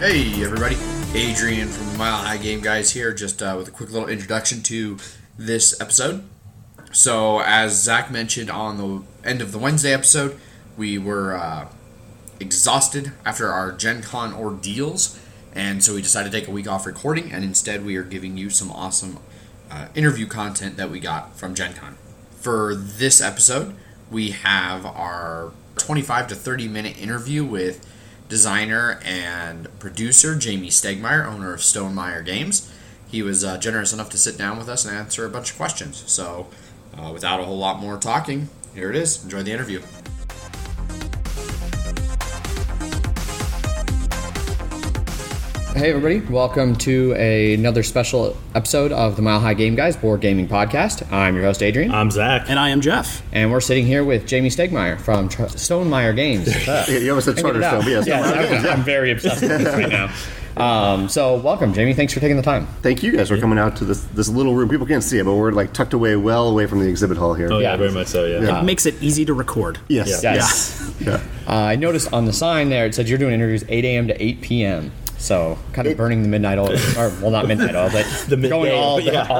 Hey everybody, Adrian from the Mile High Game Guys here, just with a quick little introduction to this episode. So as Zach mentioned on the end of the Wednesday episode, we were exhausted after our Gen Con ordeals, and so we decided to take a week off recording, and instead we are giving you some awesome interview content that we got from Gen Con. For this episode, we have our 25 to 30 minute interview with designer and producer Jamey Stegmaier, owner of Stonemaier Games. He was generous enough to sit down with us and answer a bunch of questions. So without a whole lot more talking, here it is. Enjoy the interview. Hey everybody, welcome to another special episode of the Mile High Game Guys Board Gaming Podcast. I'm your host Adrian. I'm Zach. And I am Jeff. And we're sitting here with Jamey Stegmaier from Stonemaier Games. You almost said Charterstone, but yes. I'm very obsessed with this right now. So welcome, Jamey. Thanks for taking the time. Thank you guys for coming out to this little room. People can't see it, but we're like tucked away, well away from the exhibit hall here. Oh yeah, very much so, yeah. It makes it easy to record. Yes. Yeah. I noticed on the sign there, it said you're doing interviews 8 a.m. to 8 p.m. So kind of burning the midnight oil, or well, not midnight oil, but going all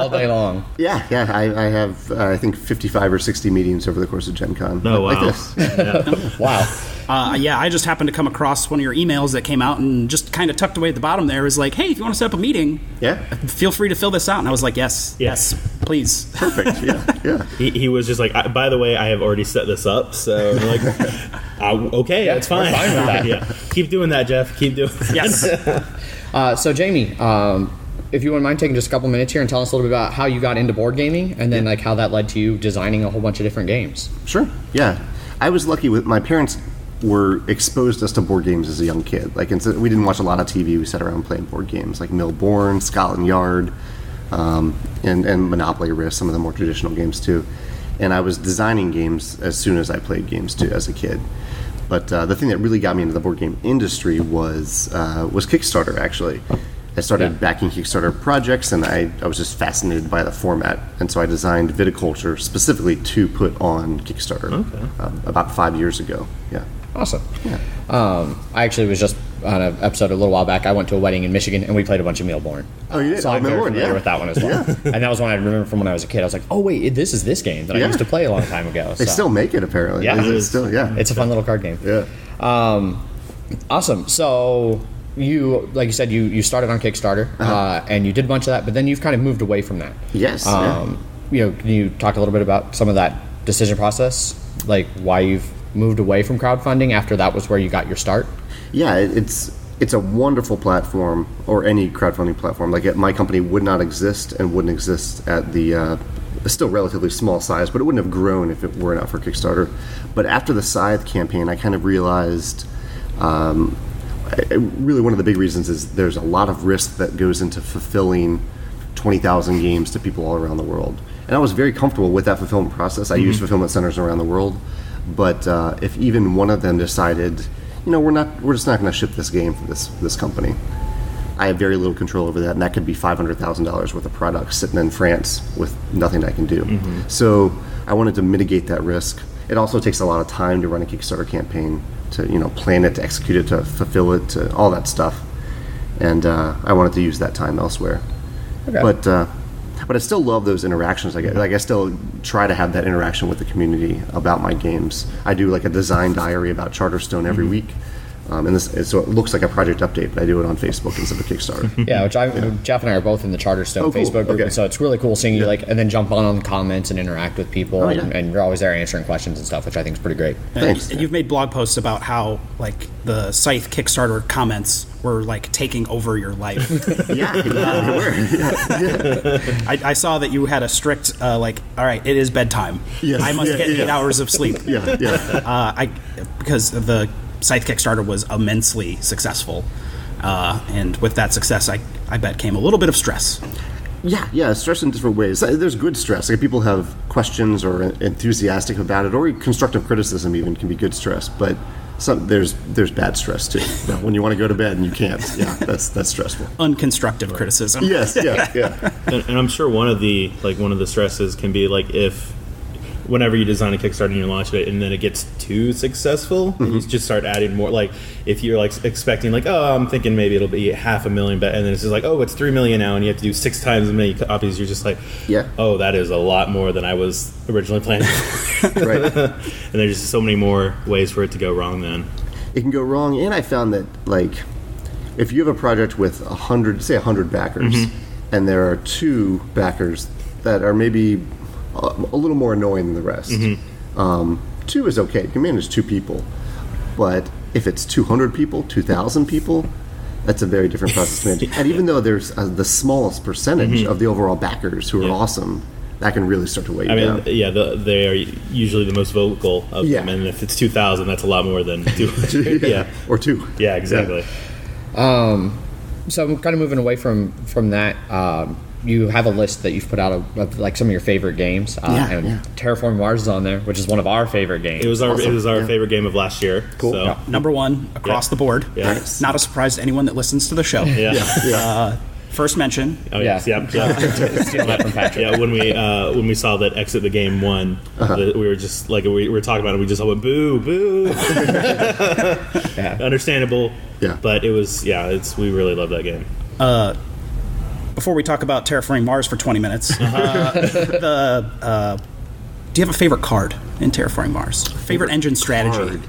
day long. Yeah. I have, I think, 55 or 60 meetings over the course of Gen Con. Oh, wow. Like this. Yeah. Wow. I just happened to come across one of your emails that came out, and just kind of tucked away at the bottom there was like, hey, if you want to set up a meeting, feel free to fill this out. And I was like, yes, please. Perfect, yeah. He was just like, by the way, I have already set this up, so I'm like, okay, that's fine. We're fine with that. Yeah. Keep doing that, Jeff. Keep doing that. Yes. So Jamey, if you wouldn't mind taking just a couple minutes here and tell us a little bit about how you got into board gaming, and then like how that led to you designing a whole bunch of different games. Sure, yeah. I was lucky with my parents were exposed us to board games as a young kid. Like, we didn't watch a lot of TV. We sat around playing board games like Millbourne, Scotland Yard, and Monopoly Risk, some of the more traditional games too. And I was designing games as soon as I played games too as a kid. But the thing that really got me into the board game industry was Kickstarter, actually. I started backing Kickstarter projects, and I was just fascinated by the format. And so I designed Viticulture specifically to put on Kickstarter about 5 years ago. Yeah. Awesome. Yeah. I actually was just on an episode a little while back. I went to a wedding in Michigan, and we played a bunch of Millbourne. Oh, you did? So I'm very familiar with that one as well. Yeah. And that was one I remember from when I was a kid. I was like, oh, wait, this is this game that I used to play a long time ago. They still make it, apparently. Yeah. It's a fun little card game. Yeah. Awesome. So you, like you said, you started on Kickstarter, and you did a bunch of that, but then you've kind of moved away from that. Yes. Can you talk a little bit about some of that decision process, like why you've moved away from crowdfunding after that was where you got your start? Yeah, it's a wonderful platform, or any crowdfunding platform. Like, my company would not exist and wouldn't exist at the still relatively small size, but it wouldn't have grown if it were not for Kickstarter. But after the Scythe campaign, I kind of realized really one of the big reasons is there's a lot of risk that goes into fulfilling 20,000 games to people all around the world. And I was very comfortable with that fulfillment process. I use fulfillment centers around the world. But if even one of them decided, we're just not going to ship this game for this company, I have very little control over that, and that could be $500,000 worth of product sitting in France with nothing I can do. So I wanted to mitigate that risk. It also takes a lot of time to run a Kickstarter campaign, to plan it, to execute it, to fulfill it, to all that stuff. And I wanted to use that time elsewhere. Okay. But I still love those interactions. I still try to have that interaction with the community about my games. I do like a design diary about Charterstone every week. So it looks like a project update, but I do it on Facebook instead of Kickstarter. Yeah, Jeff and I are both in the Charterstone Facebook group, and so it's really cool seeing you and then jump on the comments and interact with people, and you're always there answering questions and stuff, which I think is pretty great. Thanks. And you've made blog posts about how the Scythe Kickstarter comments were taking over your life. Yeah, they were. I saw that you had a strict all right, it is bedtime. Yes. I must get 8 hours of sleep. Because the Scythe Kickstarter was immensely successful, and with that success, I bet came a little bit of stress. Yeah, stress in different ways. There's good stress. Like, people have questions or enthusiastic about it, or constructive criticism even can be good stress. But there's bad stress too. When you want to go to bed and you can't. Yeah, that's stressful. Unconstructive criticism. Yes, yeah. And I'm sure one of the stresses can be if whenever you design a Kickstarter and you launch it, and then it gets too successful, and you just start adding more. Like if you're like expecting, like, oh, I'm thinking maybe it'll be 500,000, and then it's just like, oh, it's 3 million now, and you have to do 6 times as many copies. You're just like, oh, that is a lot more than I was originally planning. Right. And there's just so many more ways for it to go wrong. Then it can go wrong, and I found that like if you have a project with 100 backers, and there are 2 backers that are maybe a little more annoying than the rest. 2 is okay. You can manage 2 people. But if it's 200 people, 2,000 people, that's a very different process to manage. And even though there's the smallest percentage of the overall backers who are awesome, that can really start to weigh you down. Yeah, they are usually the most vocal of them. And if it's 2,000, that's a lot more than 200. Or 2. Yeah, exactly. So I'm kind of moving away from that. You have a list that you've put out of like some of your favorite games, and Terraforming Mars is on there, which is one of our favorite games. It was our favorite game of last year. Cool. So. Number 1 across the board. Yeah. Nice. Not a surprise to anyone that listens to the show. First mention. Oh yes, Steal that from Patrick. Yeah, when we saw that Exit the Game won, we were just like we were talking about it. We just all went boo, boo. Understandable. Yeah, but it was we really love that game. Before we talk about Terraforming Mars for 20 minutes, do you have a favorite card in Terraforming Mars? Favorite engine strategy?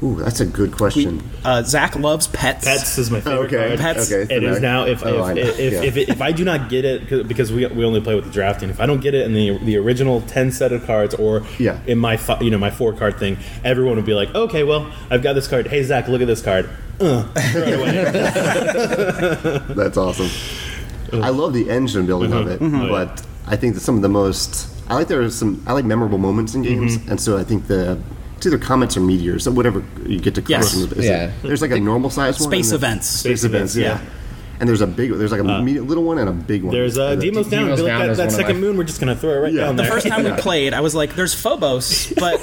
Ooh, that's a good question. Zach loves Pets. Pets is my favorite card. Pets. It is now. If I do not get it, because we only play with the drafting. If I don't get it in the original 10 set of cards, or in my my 4 card thing, everyone would be like, okay, well, I've got this card. Hey Zach, look at this card. Throw it away. That's awesome. I love the engine building of it, but I think that some of the most I like memorable moments in games, and so I think it's either comets or meteors, or whatever you get to cross. There's like a normal size one. Space events. Space events, yeah. And there's like a little one and a big one. There's Deimos Down. That second moon, we're just going to throw it right down there. The first time we played, I was like, there's Phobos, but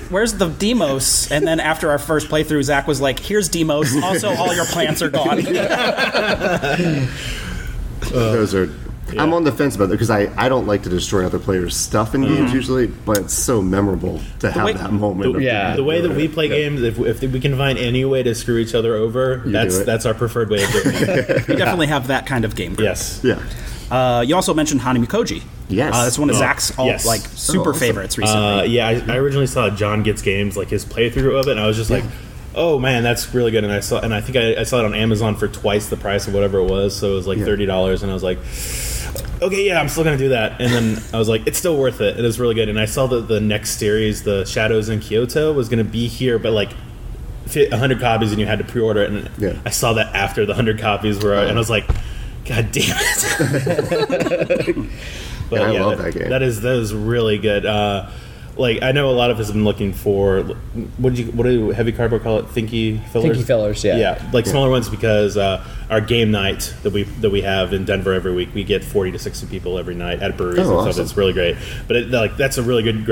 where's the Deimos? And then after our first playthrough, Zach was like, here's Deimos. Also, all your plants are gone. Those are... Yeah. I'm on the fence about it because I don't like to destroy other players' stuff in games usually, but it's so memorable to have that moment. The way that we play games, if we can find any way to screw each other over, that's our preferred way of doing it. You definitely have that kind of game group. Yes. Yeah. You also mentioned Hanami Koji. Yes. That's one of Zach's super favorites recently. I originally saw John Gets Games, like his playthrough of it, and I was just like, oh man, that's really good. And I think I saw it on Amazon for twice the price of whatever it was, so it was like $30, and I was like, okay, I'm still gonna do that. And then I was like, it's still worth it. It is really good. And I saw that the next series, the Shadows in Kyoto, was gonna be here, but like 100 copies, and you had to pre-order it. And I saw that after the 100 copies were, and I was like, God damn it! But I love that game. That is really good. Like, I know a lot of us have been looking for what do Heavy Cardboard call it? Thinky fillers. Thinky fillers, yeah. Yeah, like smaller ones, because our game night that we have in Denver every week, we get 40 to 60 people every night at breweries and stuff. It's really great. But that's a really good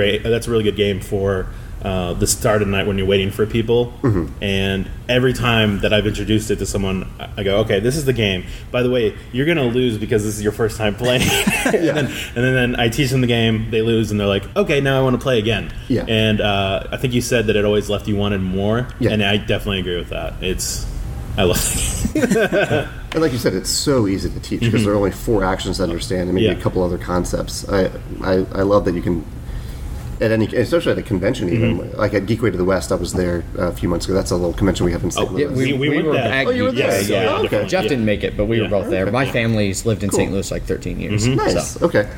game for the start of the night when you're waiting for people. And every time that I've introduced it to someone, I go, okay, this is the game. By the way, you're going to lose because this is your first time playing. and then I teach them the game, they lose, and they're like, okay, now I want to play again. And I think you said that it always left you wanted more, and I definitely agree with that. I love it. And like you said, it's so easy to teach because there are only 4 actions to understand and maybe a couple other concepts. I love that you can... especially at a convention, even like at Geekway to the West, I was there a few months ago. That's a little convention we have in St. Louis. We were there. Oh, you were there? Yeah. Okay. Jeff didn't make it, but we were both there. My family's lived in St. Louis like 13 years. Nice. So. Okay.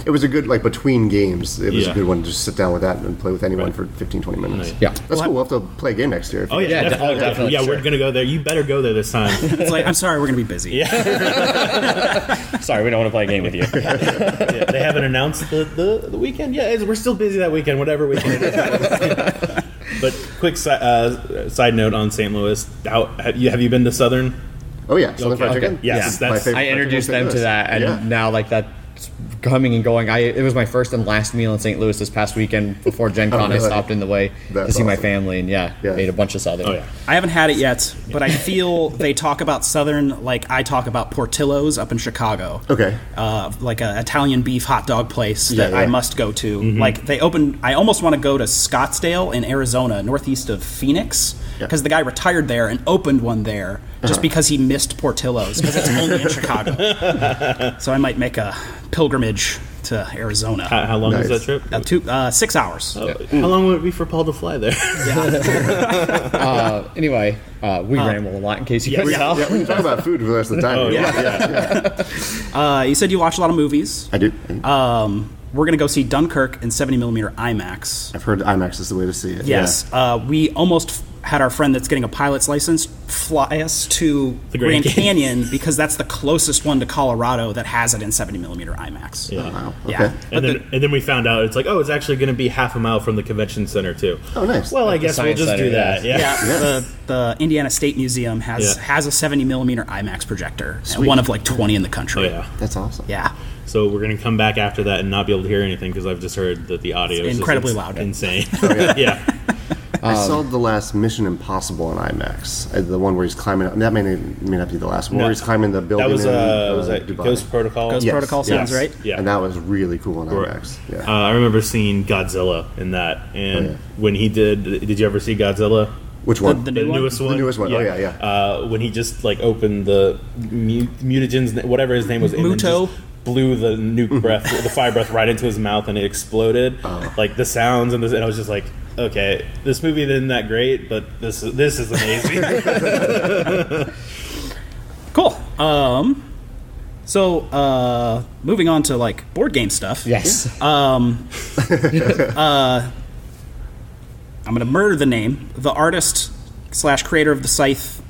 It was a good, between games, it was a good one to just sit down with that and play with anyone for 15, 20 minutes. Yeah. That's cool. We'll have to play a game next year. Oh, yeah. Definitely. Yeah, we're going to go there. You better go there this time. It's like, I'm sorry, we're going to be busy. Sorry, we don't want to play a game with you. They haven't announced the weekend yet. We're still busy that weekend, whatever weekend it is. But quick side note on St. Louis. Have you been to Southern? Oh, yeah. Southern Fried Chicken? Yes. I introduced them to that, and now that's coming and going. It was my first and last meal in St. Louis this past weekend before Gen Con. I stopped in the way to see my family and ate a bunch of Southern. Oh, yeah. I haven't had it yet, but I feel they talk about Southern like I talk about Portillo's up in Chicago. Okay. Like an Italian beef hot dog place that I must go to. Like they opened, I almost want to go to Scottsdale in Arizona, northeast of Phoenix, because the guy retired there and opened one there just because he missed Portillo's because it's only in Chicago. So I might make a pilgrimage to Arizona. How long is that trip? 6 hours. How long would it be for Paul to fly there? Anyway, we ramble a lot in case you couldn't tell. Yeah, we can talk about food for the rest of the time. You said you watch a lot of movies. I do. We're going to go see Dunkirk in 70mm IMAX. I've heard IMAX is the way to see it. Yes. We almost had our friend that's getting a pilot's license fly us to the Grand Canyon because that's the closest one to Colorado that has it in 70mm IMAX. Yeah. Oh, wow. Yeah. Okay. And then we found out it's like, it's actually going to be half a mile from the convention center too. Oh, nice. Well, I guess we'll just do that. Yeah. The Indiana State Museum has a 70mm IMAX projector, one of like 20 in the country. Oh, yeah. That's awesome. Yeah. So we're going to come back after that and not be able to hear anything because I've just heard that the audio is incredibly loud. Insane. Yeah. I saw the last Mission Impossible on IMAX. The one where he's climbing up. That may not be the last one. Where he's climbing the building. That was that Dubai. Ghost Protocol? Ghost Protocol sounds right. Yeah. And that was really cool on IMAX. Yeah. I remember seeing Godzilla in that. And when he did you ever see Godzilla? Which one? The newest one? The newest one. Yeah. Oh, yeah. When he just opened the mutagen's, whatever his name was. Muto. Blew the nuke breath, the fire breath right into his mouth, and it exploded. Like the sounds and I was just like, okay, this movie isn't that great, but this is amazing. Cool. So moving on to board game stuff. Yes. I'm going to murder the name. The artist / creator of the Scythe,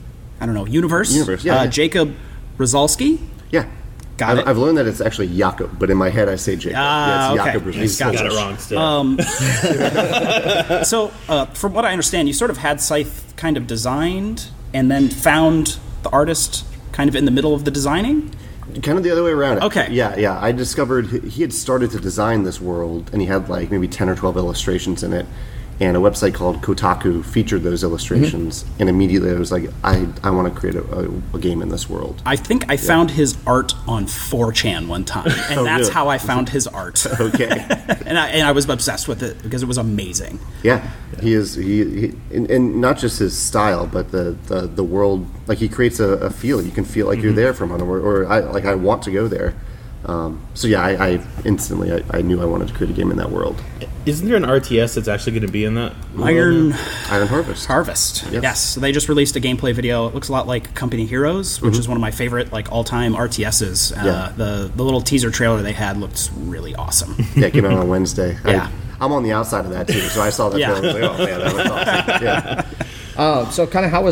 universe. Yeah. Jacob Rosalski. Yeah. Got it. I've learned that it's actually Jakob, but in my head I say Jacob. Ah, it's okay. Jakob. Yes, Got it wrong still. So, from what I understand, you sort of had Scythe kind of designed and then found the artist kind of in the middle of the designing? Kind of the other way around. Okay. Yeah. I discovered he had started to design this world, and he had maybe 10 or 12 illustrations in it. And a website called Kotaku featured those illustrations, and immediately I was like, I want to create a game in this world. I think I found his art on 4chan one time, and that's really? how I found his art. Okay. and I was obsessed with it because it was amazing. Yeah, he is. And not just his style, but the world. He creates a feel. You can feel like you're there from another, or I want to go there. I instantly I knew I wanted to create a game in that world. Isn't there an RTS that's actually going to be in that? Iron Harvest. Yes. So they just released a gameplay video. It looks a lot like Company Heroes, which is one of my favorite all-time RTSs. The little teaser trailer they had looked really awesome. Yeah, it came out on Wednesday. Yeah. I'm on the outside of that too, so I saw that trailer. I was like, oh man, that looks awesome. Yeah. So kind of how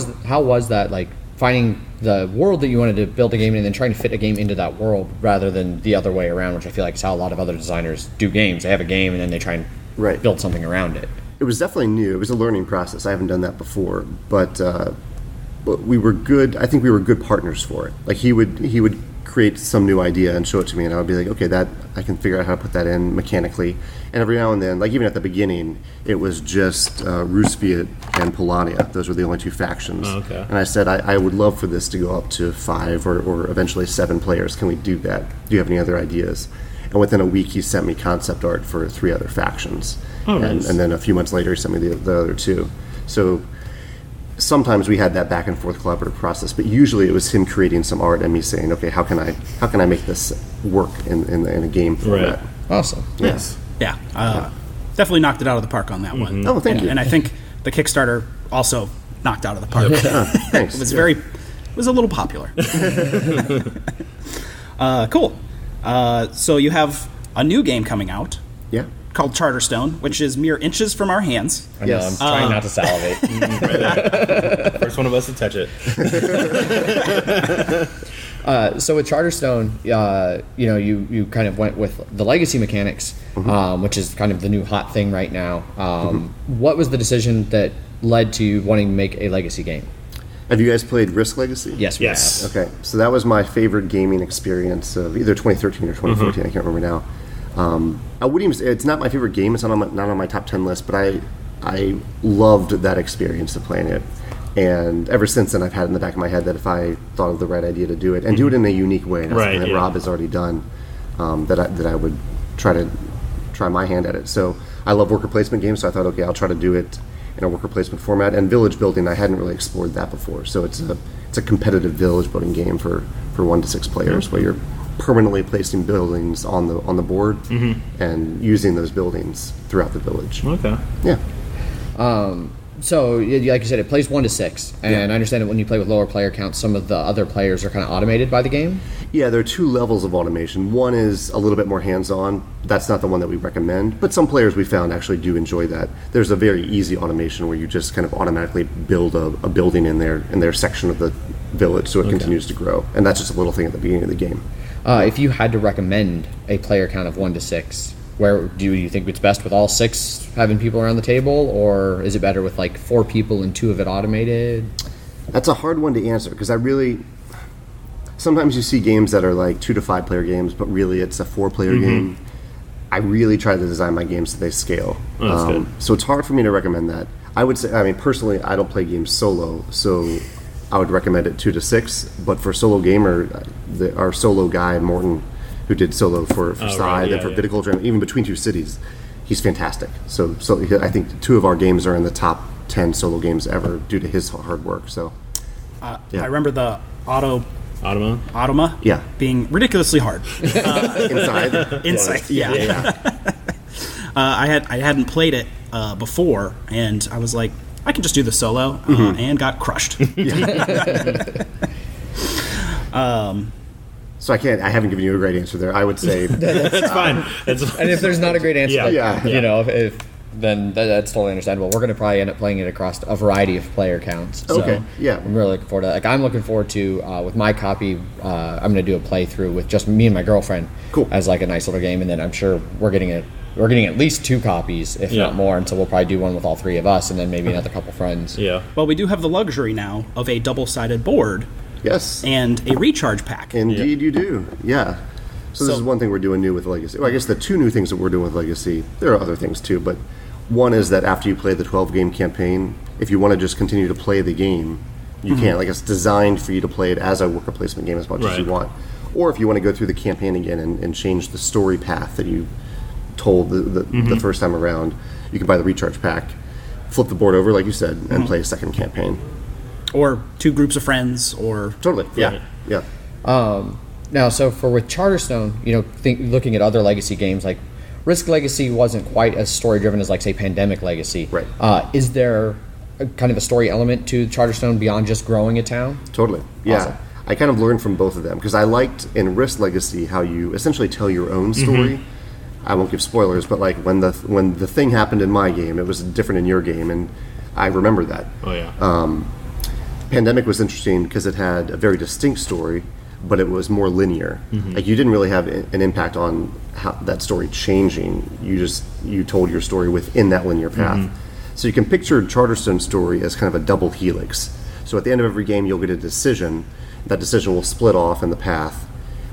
was that finding the world that you wanted to build a game in and then trying to fit a game into that world rather than the other way around, which I feel like is how a lot of other designers do games. They have a game and then they try and build something around it. It was definitely new. It was a learning process. I haven't done that before, but we were good. I think we were good partners for it. He would create some new idea and show it to me, and I would be like, okay, that I can figure out how to put that in mechanically. And every now and then, even at the beginning, it was just Rusviet and Polania. Those were the only two factions. Oh, okay. And I said, I would love for this to go up to 5 or eventually 7 players. Can we do that? Do you have any other ideas? And within a week, he sent me concept art for 3 other factions. Oh, nice. And then a few months later, he sent me the other 2. So sometimes we had that back and forth collaborative process, but usually it was him creating some art and me saying, okay, how can I make this work in a game format? Right. Awesome. Yes. Yeah. Definitely knocked it out of the park on that one. Oh, thank you. And I think the Kickstarter also knocked out of the park. Thanks. It was a little popular. Cool. So you have a new game coming out. Yeah. Called Charterstone, which is mere inches from our hands. I know, I'm trying not to salivate. First one of us to touch it. So with Charterstone, you kind of went with the legacy mechanics, which is kind of the new hot thing right now. What was the decision that led to you wanting to make a legacy game? Have you guys played Risk Legacy? Yes. Yes. Okay, so that was my favorite gaming experience of either 2013 or 2014. I can't remember now. I wouldn't even. It's not my favorite game. It's not on my top 10 list. But I loved that experience of playing it, and ever since then, I've had in the back of my head that if I thought of the right idea to do it and do it in a unique way, and that's something that Rob has already done, that I would try my hand at it. So I love worker placement games. So I thought, okay, I'll try to do it in a worker placement format. And village building, I hadn't really explored that before. So it's a competitive village building game for 1 to 6 players, where you're permanently placing buildings on the board and using those buildings throughout the village. Okay. Yeah. So, like you said, it plays 1 to 6, and I understand that when you play with lower player counts, some of the other players are kind of automated by the game. Yeah, there are 2 levels of automation. One is a little bit more hands-on. That's not the one that we recommend, but some players we found actually do enjoy that. There's a very easy automation where you just kind of automatically build a building in their section of the village, so it continues to grow, and that's just a little thing at the beginning of the game. If you had to recommend a player count of 1 to 6, where do you think it's best with all 6 having people around the table, or is it better with like 4 people and 2 of it automated? That's a hard one to answer because sometimes you see games that are like 2 to 5 player games, but really it's a 4-player game. I really try to design my games so they scale. That's good. So it's hard for me to recommend that. I would say, personally, I don't play games solo, so I would recommend it 2 to 6. But for solo gamer, our solo guy Morton, who did solo for Side and for Viticulture, even Between Two Cities, he's fantastic. So I think 2 of our games are in the top 10 solo games ever due to his hard work. So I remember the Automa Yeah. being ridiculously hard. Inside. Yeah. I hadn't played it before, and I was like, I can just do the solo, and got crushed. So I haven't given you a great answer there. I would say That's fine. And if there's not a great answer, Yeah. then that's totally understandable. We're going to probably end up playing it across a variety of player counts. So Okay, yeah. I'm really looking forward to that. Like, I'm looking forward to, with my copy, I'm going to do a playthrough with just me and my girlfriend. Cool. As like a nice little game, and then I'm sure we're getting at least 2 copies, if not more, and so we'll probably do one with all 3 of us, and then maybe another couple friends. Yeah. Well, we do have the luxury now of a double-sided board. yes. And a recharge pack. Indeed, you do. Yeah. So this is one thing we're doing new with Legacy. Well, I guess the 2 new things that we're doing with Legacy, there are other things too, but one is that after you play the 12-game campaign, if you want to just continue to play the game, you can. Like, it's designed for you to play it as a worker placement game as much as you want. Or if you want to go through the campaign again and change the story path that you told the first time around, you can buy the recharge pack, flip the board over, like you said, and play a second campaign. Or 2 groups of friends, or... Totally. Yeah. Yeah. Now, so with Charterstone, looking at other Legacy games, like Risk Legacy wasn't quite as story-driven as, like, say, Pandemic Legacy. Right. Is there kind of a story element to Charterstone beyond just growing a town? Totally. Yeah. Awesome. I kind of learned from both of them because I liked in Risk Legacy how you essentially tell your own story. I won't give spoilers, but like when the thing happened in my game, it was different in your game, and I remember that. Oh yeah. Pandemic was interesting because it had a very distinct story, but it was more linear. Like, you didn't really have an impact on how that story changing. You told your story within that linear path. So you can picture Charterstone's story as kind of a double helix. So at the end of every game, you'll get a decision. That decision will split off in the path,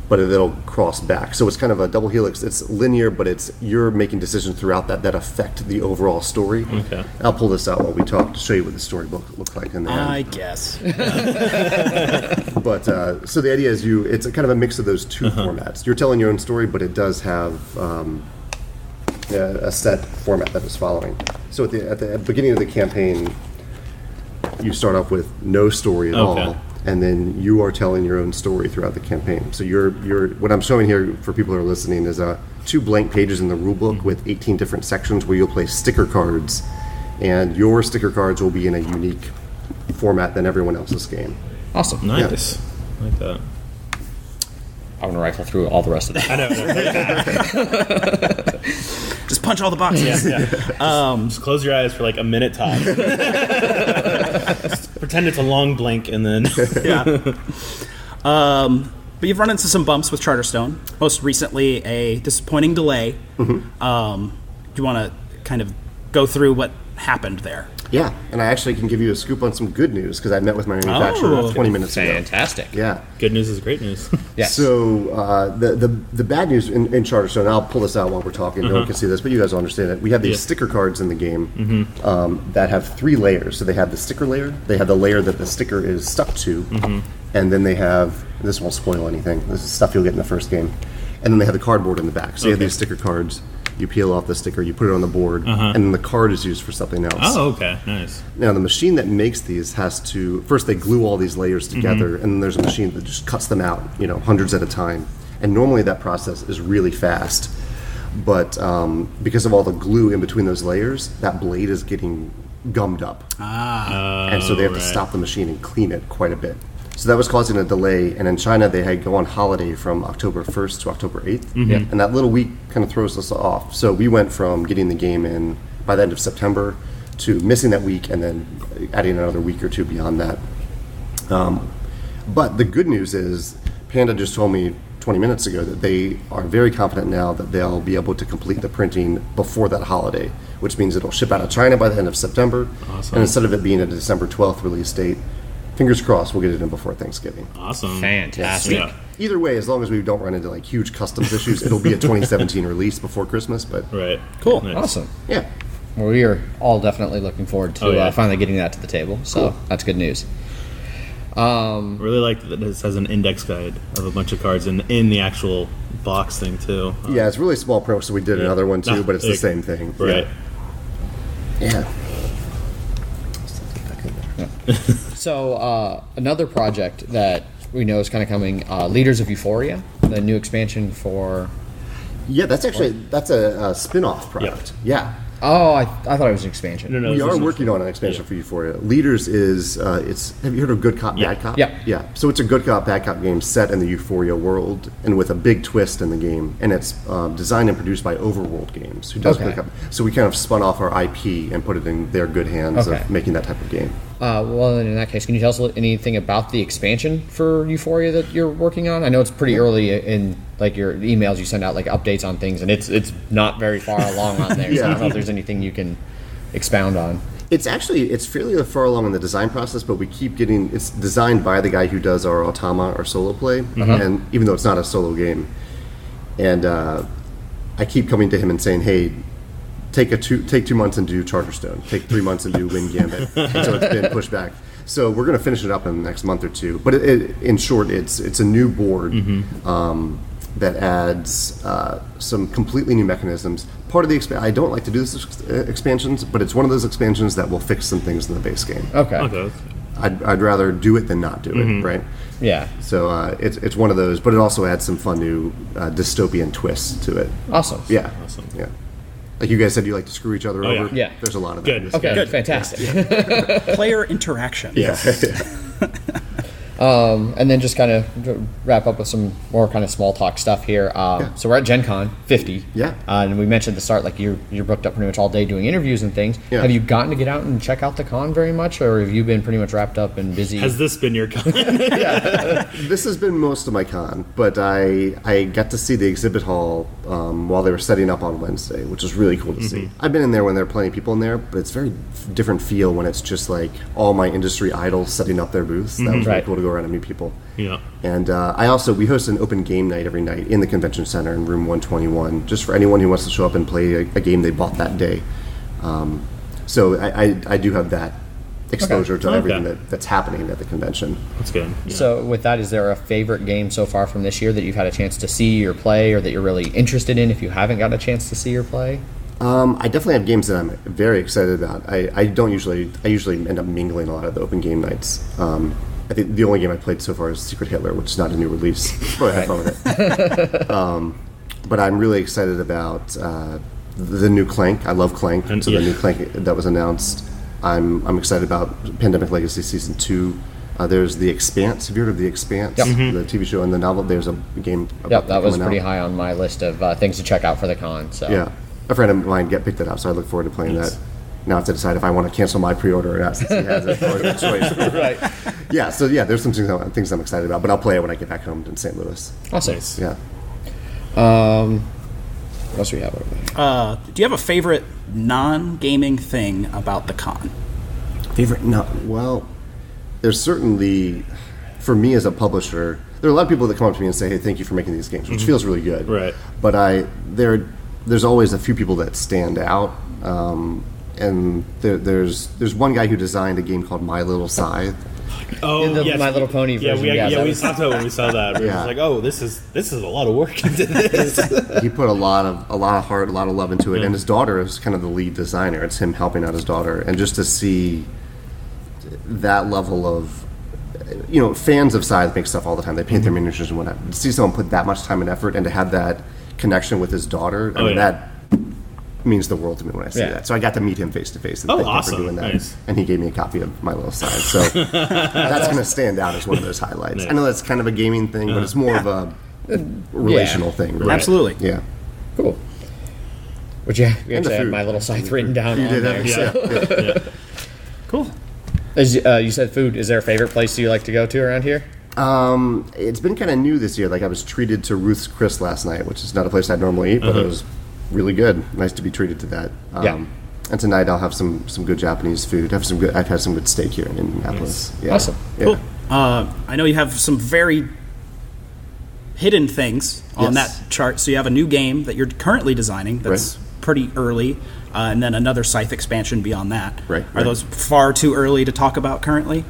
but it'll cross back. So it's kind of a double helix. It's linear, but you're making decisions throughout that affect the overall story. Okay. I'll pull this out while we talk to show you what the storybook looks like in the end. I guess. But so the idea is it's a kind of a mix of those 2 formats. You're telling your own story, but it does have a set format that it's following. So at the beginning of the campaign, you start off with no story at all, and then you are telling your own story throughout the campaign. So you're what I'm showing here for people who are listening is 2 blank pages in the rulebook with 18 different sections where you'll place sticker cards, and your sticker cards will be in a unique format than everyone else's game. Awesome. Nice. I like that. I'm going to rifle through all the rest of that. I know. Just punch all the boxes. Just close your eyes for like a minute top. Pretend it's a long blink, and then But you've run into some bumps with Charterstone. Most recently, a disappointing delay. Do you want to kind of go through what happened there? Yeah, and I actually can give you a scoop on some good news because I met with my manufacturer 20 minutes ago. Fantastic. Yeah. Good news is great news. Yes. So the bad news in Charterstone, I'll pull this out while we're talking. No one can see this, but you guys will understand it. We have these sticker cards in the game that have 3 layers. So they have the sticker layer, they have the layer that the sticker is stuck to, and then they have, this won't spoil anything, this is stuff you'll get in the first game, and then they have the cardboard in the back. So you have these sticker cards. You peel off the sticker, you put it on the board, and then the card is used for something else. Oh, okay, nice. Now, the machine that makes these has to, first they glue all these layers together, and then there's a machine that just cuts them out, hundreds at a time. And normally that process is really fast. But because of all the glue in between those layers, that blade is getting gummed up. And so they have to stop the machine and clean it quite a bit. So that was causing a delay, and in China they had go on holiday from October 1st to October 8th, and that little week kind of throws us off. So we went from getting the game in by the end of September to missing that week and then adding another week or two beyond that. But the good news is Panda just told me 20 minutes ago that they are very confident now that they'll be able to complete the printing before that holiday, which means it'll ship out of China by the end of September, and instead of it being a December 12th release date, fingers crossed, we'll get it in before Thanksgiving. Awesome. Fantastic. Yeah. Either way, as long as we don't run into huge customs issues, it'll be a 2017 release before Christmas. But Right. Cool. Nice. Awesome. yeah, Well, we are all definitely looking forward to finally getting that to the table. So that's good news. Really like that this has an index guide of a bunch of cards in the actual box thing too. yeah, it's really small print, so we did another one too, but it's the same thing. Right. Yeah. So another project that we know is kind of coming, Leaders of Euphoria, the new expansion for... Yeah, that's a spin-off product. Yeah. Oh, I thought it was an expansion. No, We this are is- working on an expansion for Euphoria. Leaders is have you heard of Good Cop, Bad Cop? Yeah. Yeah. So it's a Good Cop, Bad Cop game set in the Euphoria world and with a big twist in the game. And it's designed and produced by Overworld Games, who does Good Cop. So we kind of spun off our IP and put it in their good hands of making that type of game. Well, in that case, can you tell us anything about the expansion for Euphoria that you're working on? I know it's pretty early in your emails you send out, updates on things, and it's not very far along on there. So I don't know if there's anything you can expound on. It's fairly far along in the design process, but we keep getting, it's designed by the guy who does our Automa, our solo play, and even though it's not a solo game. And I keep coming to him and saying, hey, take 2 months and do Charterstone. Take 3 months and do Wind Gambit. And so it's been pushed back. So we're going to finish it up in the next month or two. But in short, it's a new board that adds some completely new mechanisms. Part of the I don't like to do this expansions, but it's one of those expansions that will fix some things in the base game. Okay. I'd rather do it than not do it, right? Yeah. So it's one of those, but it also adds some fun new dystopian twists to it. Awesome. Yeah. Awesome. Yeah. Like you guys said, you like to screw each other over. Yeah. There's a lot of that. Good. in this Okay, game. good. Fantastic. Player interaction. Yeah. And then just kind of wrap up with some more kind of small talk stuff here. So we're at Gen Con 50. Yeah. And we mentioned at the start, you're booked up pretty much all day doing interviews and things. Yeah. Have you gotten to get out and check out the con very much, or have you been pretty much wrapped up and busy? Has this been your con? This has been most of my con, but I got to see the exhibit hall while they were setting up on Wednesday, which was really cool to see. I've been in there when there are plenty of people in there, but it's a very different feel when it's just all my industry idols setting up their booths. That was really cool to go around and meet people. Yeah. And we host an open game night every night in the convention center in room 121, just for anyone who wants to show up and play a game they bought that day. So I do have that exposure to everything that's happening at the convention. That's good. Yeah. So with that, is there a favorite game so far from this year that you've had a chance to see or play, or that you're really interested in if you haven't gotten a chance to see or play? I definitely have games that I'm very excited about. I usually end up mingling a lot of the open game nights. I think the only game I played so far is Secret Hitler, which is not a new release. Probably have fun with it. But I'm really excited about the new Clank. I love Clank. The new Clank that was announced. I'm excited about Pandemic Legacy Season 2. There's The Expanse. Have you heard of The Expanse? Yep. The TV show and the novel. There's a game. Yep, that was pretty out. high on my list of things to check out for the con. So Yeah. A friend of mine picked it up, so I look forward to playing that. Now I have to decide if I want to cancel my pre-order or not, since he has it. Or a choice. Right. Yeah, so there's some things I'm excited about, but I'll play it when I get back home in St. Louis. Awesome. Nice. Yeah. What else do we have over there? Do you have a favorite non-gaming thing about the con? Favorite? No. Well, there's certainly, for me as a publisher, there are a lot of people that come up to me and say, "Hey, thank you for making these games," which feels really good. Right. But there's always a few people that stand out. And there's one guy who designed a game called My Little Scythe. Oh, yes. My Little Pony version. We saw that when we saw that. We was like, oh, this is a lot of work into this. He put a lot of heart, a lot of love into it, and his daughter is kind of the lead designer. It's him helping out his daughter, and just to see that level of, fans of Scythe make stuff all the time. They paint their miniatures and whatnot. To see someone put that much time and effort, and to have that connection with his daughter, that means the world to me when I see that. So I got to meet him face to face. Oh, awesome! For doing that. Nice. And he gave me a copy of My Little Scythe. So that's going to stand out as one of those highlights. Nice. I know that's kind of a gaming thing, but it's more of a relational thing. Really. Absolutely. Yeah. Cool. Which we actually had My Little Scythe written down on there. Yeah. Cool. As you said, food. Is there a favorite place you like to go to around here? It's been kind of new this year. Like I was treated to Ruth's Chris last night, which is not a place I'd normally eat, but it was really good. Nice to be treated to that. And tonight I'll have some good Japanese food. I've had some good steak here in Indianapolis. Nice. Yeah. Awesome. Yeah. Cool. I know you have some very hidden things on that chart. So you have a new game that you're currently designing that's pretty early, and then another Scythe expansion beyond that. Are those far too early to talk about currently?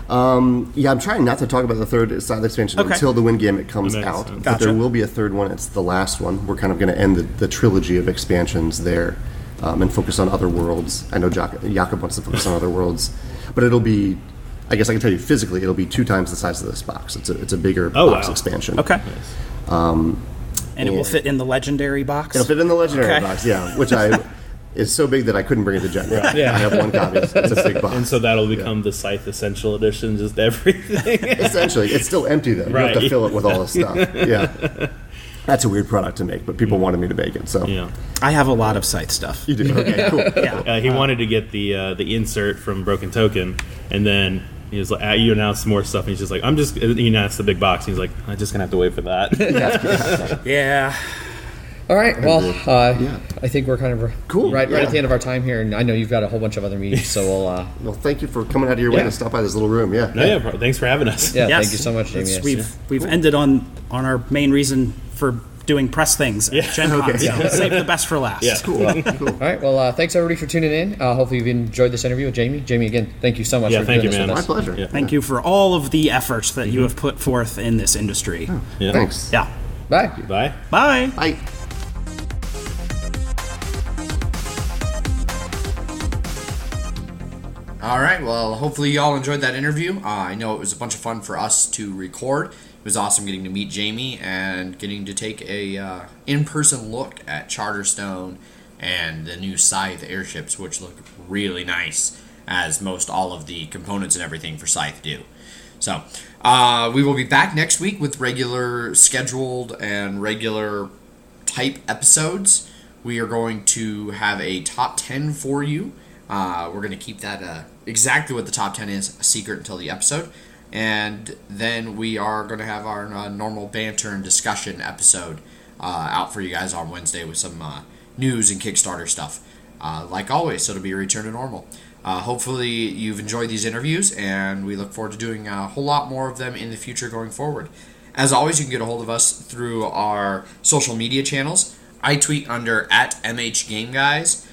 I'm trying not to talk about the third Scythe expansion until the Windgamut comes out. Sense. But there will be a third one. It's the last one. We're kind of going to end the trilogy of expansions there and focus on other worlds. I know Jakob wants to focus on other worlds, but it'll be, I guess I can tell you physically, it'll be 2 times the size of this box. It's a bigger box expansion. Okay. Nice. And it will fit in the legendary box? It'll fit in the legendary box, which is so big that I couldn't bring it to Jen. I have one copy. It's a big box. And so that'll become the Scythe Essential Edition, just everything. Essentially. It's still empty, though. You have to fill it with all this stuff. Yeah. That's a weird product to make, but people wanted me to make it. So I have a lot of Scythe stuff. You do? Okay, cool. He wanted to get the insert from Broken Token, and then he was like, you announced more stuff, and he's just like, he announced the big box, and he's like, I'm just going to have to wait for that. Yeah. All right. Well, I think we're kind of right at the end of our time here, and I know you've got a whole bunch of other meetings, so we'll. Well, thank you for coming out of your way to stop by this little room. Thanks for having us. Yeah, thank you so much, Jamey. We've ended on our main reason for doing press things at Gen Con. Save the best for last. Yeah. Cool. All right. Well, thanks everybody for tuning in. Hopefully you've enjoyed this interview with Jamey. Jamey, again, thank you so much for doing this with us. My pleasure. Yeah. Thank you for all of the efforts that you have put forth in this industry. Thanks. Yeah. Bye. Bye. Bye. Bye. All right, well, hopefully you all enjoyed that interview. I know it was a bunch of fun for us to record. It was awesome getting to meet Jamey and getting to take a in-person look at Charterstone and the new Scythe airships, which look really nice, as most all of the components and everything for Scythe do. So, we will be back next week with regular scheduled and regular type episodes. We are going to have a top 10 for you. We're going to keep that exactly what the top 10 is a secret until the episode. And then we are going to have our normal banter and discussion episode out for you guys on Wednesday with some news and Kickstarter stuff. Like always, so it'll be a return to normal. Hopefully you've enjoyed these interviews, and we look forward to doing a whole lot more of them in the future going forward. As always, you can get a hold of us through our social media channels. I tweet under @MHGameGuys.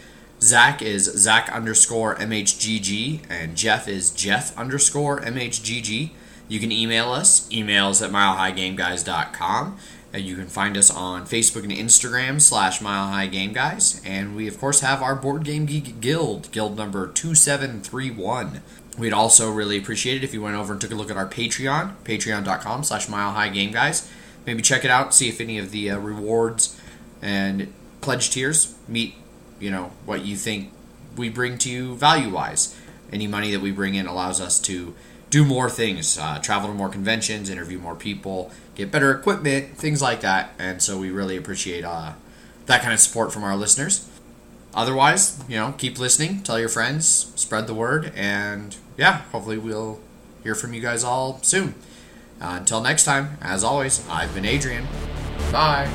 Zach is Zach_MHGG, and Jeff is Jeff_MHGG. You can email us, emails@milehighgameguys.com. And you can find us on Facebook and Instagram /milehighgameguys. And we, of course, have our Board Game Geek Guild number 2731. We'd also really appreciate it if you went over and took a look at our Patreon, patreon.com /milehighgameguys. Maybe check it out, see if any of the rewards and pledge tiers meet what you think we bring to you value-wise. Any money that we bring in allows us to do more things, travel to more conventions, interview more people, get better equipment, things like that. And so we really appreciate that kind of support from our listeners. Otherwise, keep listening, tell your friends, spread the word, and hopefully we'll hear from you guys all soon. Until next time, as always, I've been Adrian. Bye.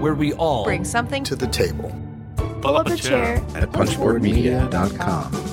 where we all bring something to the table. Pull up a chair at punchboardmedia.com.